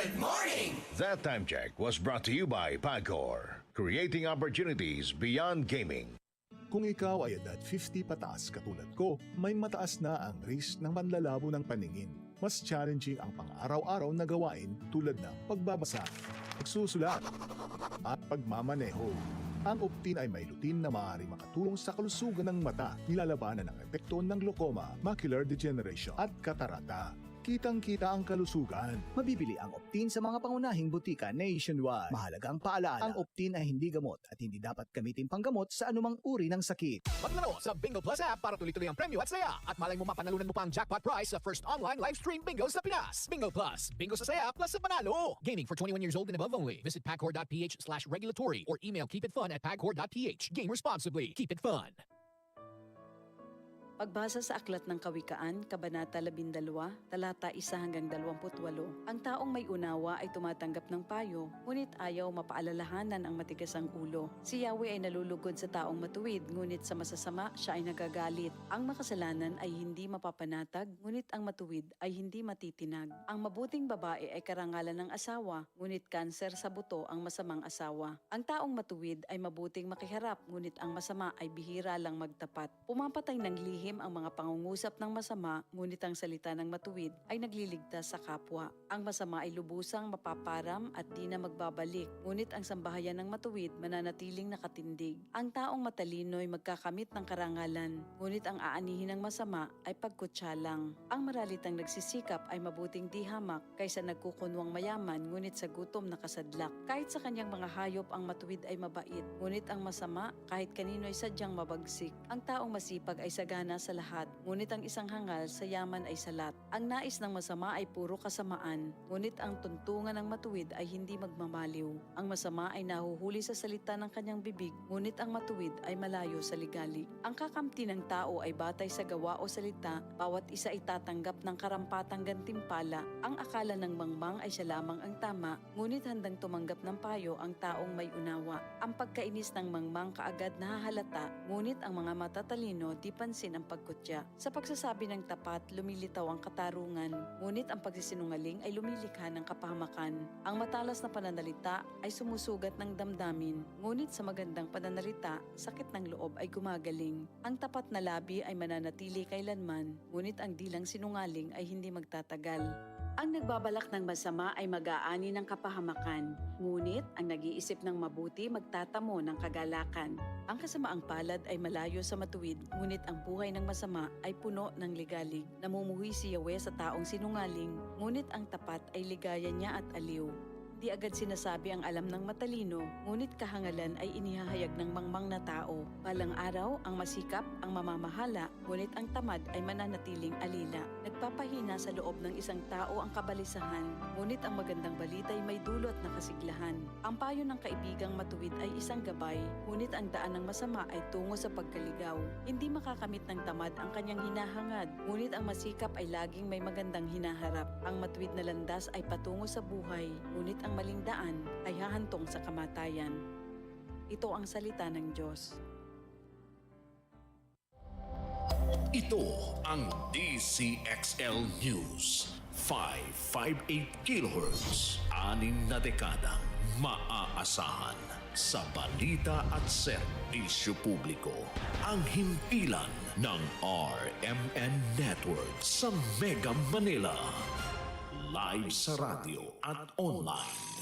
Good morning! That time check was brought to you by Pagcor, creating opportunities beyond gaming. Kung ikaw ay edad 50 pataas katulad ko, may mataas na ang risk ng panlalabo ng paningin. Mas challenging ang pang-araw-araw na gawain tulad ng pagbabasa, pagsusulat, at pagmamaneho. Ang Optin ay may lutin na maaari makatulong sa kalusugan ng mata, nilalabanan ang epekto ng glaucoma, macular degeneration at katarata. Kitang-kita ang kalusugan. Mabibili ang Optin sa mga pangunahing butika nationwide. Mahalagang paalaala, ang Optin ay hindi gamot at hindi dapat gamitin panggamot sa anumang uri ng sakit. Maglaro sa Bingo Plus app para tuloy-tuloy ang premyo at saya. At malay mo mapanalunan mo pa ang jackpot prize sa first online live stream bingo sa Pinas. Bingo Plus. Bingo sa saya plus sa panalo. Gaming for 21 years old and above only. Visit pagcor.ph/regulatory or email keepitfun@pagcor.ph. Game responsibly. Keep it fun. Pagbasa sa Aklat ng Kawikaan, Kabanata 12, talata 1 hanggang 28. Ang taong may unawa ay tumatanggap ng payo, ngunit ayaw mapaalalahanan ang matigas ang ulo. Si Yahweh ay nalulugod sa taong matuwid, ngunit sa masasama siya ay nagagalit. Ang makasalanan ay hindi mapapanatag, ngunit ang matuwid ay hindi matitinag. Ang mabuting babae ay karangalan ng asawa, ngunit kanser sa buto ang masamang asawa. Ang taong matuwid ay mabuting makiharap, ngunit ang masama ay bihira lang magtapat. Pumapatay ng lihim ang mga pangungusap ng masama, ngunit ang salita ng matuwid ay nagliligtas sa kapwa. Ang masama ay lubusang mapaparam at di na magbabalik, ngunit ang sambahayan ng matuwid mananatiling nakatindig. Ang taong matalino ay magkakamit ng karangalan, ngunit ang aanihin ng masama ay pagkutsa lang. Ang maralitang nagsisikap ay mabuting di hamak kaysa nagkukunwang mayaman, ngunit sa gutom nakasadlak. Kahit sa kanyang mga hayop ang matuwid ay mabait, ngunit ang masama kahit kanino ay sadyang mabagsik. Ang taong masipag ay sagana sa lahat, ngunit ang isang hangal sa yaman ay salat. Ang nais ng masama ay puro kasamaan, ngunit ang tuntungan ng matuwid ay hindi magmamaliw. Ang masama ay nahuhuli sa salita ng kanyang bibig, ngunit ang matuwid ay malayo sa ligali. Ang kakamti ng tao ay batay sa gawa o salita, bawat isa ay tatanggap ng karampatang gantimpala. Ang akala ng mangmang ay siya lamang ang tama, ngunit handang tumanggap ng payo ang taong may unawa. Ang pagkainis ng mangmang kaagad nahahalata, ngunit ang mga matatalino di pansin ang pagkutya. Sa pagsasabi ng tapat, lumilitaw ang katarungan, ngunit ang pagsisinungaling ay lumilikha ng kapahamakan. Ang matalas na pananalita ay sumusugat ng damdamin, ngunit sa magandang pananalita, sakit ng loob ay gumagaling. Ang tapat na labi ay mananatili kailanman, ngunit ang dilang sinungaling ay hindi magtatagal. Ang nagbabalak ng masama ay mag-aani ng kapahamakan, ngunit ang nag-iisip ng mabuti magtatamo ng kagalakan. Ang kasamaang palad ay malayo sa matuwid, ngunit ang buhay ng masama ay puno ng ligalig. Namumuhi si Yahweh sa taong sinungaling, ngunit ang tapat ay ligaya niya at aliw. Di agad sinasabi ang alam ng matalino, ngunit kahangalan ay inihahayag ng mangmang na tao. Balang araw, ang masikap, ang mamamahala, ngunit ang tamad ay mananatiling alila. Nagpapahina sa loob ng isang tao ang kabalisahan, ngunit ang magandang balita ay may dulot na kasiglahan. Ang payo ng kaibigang matuwid ay isang gabay, ngunit ang daan ng masama ay tungo sa pagkaligaw. Hindi makakamit ng tamad ang kanyang hinahangad, ngunit ang masikap ay laging may magandang hinaharap. Ang matuwid na landas ay patungo sa buhay, ngunit ang maling daan ay hahantong sa kamatayan. Ito ang salita ng Diyos. Ito ang DCXL News. 558 kHz. 6 na dekadang maaasahan sa balita at serbisyo publiko. Ang himpilan ng RMN Network sa Mega Manila. Live sa radyo at online.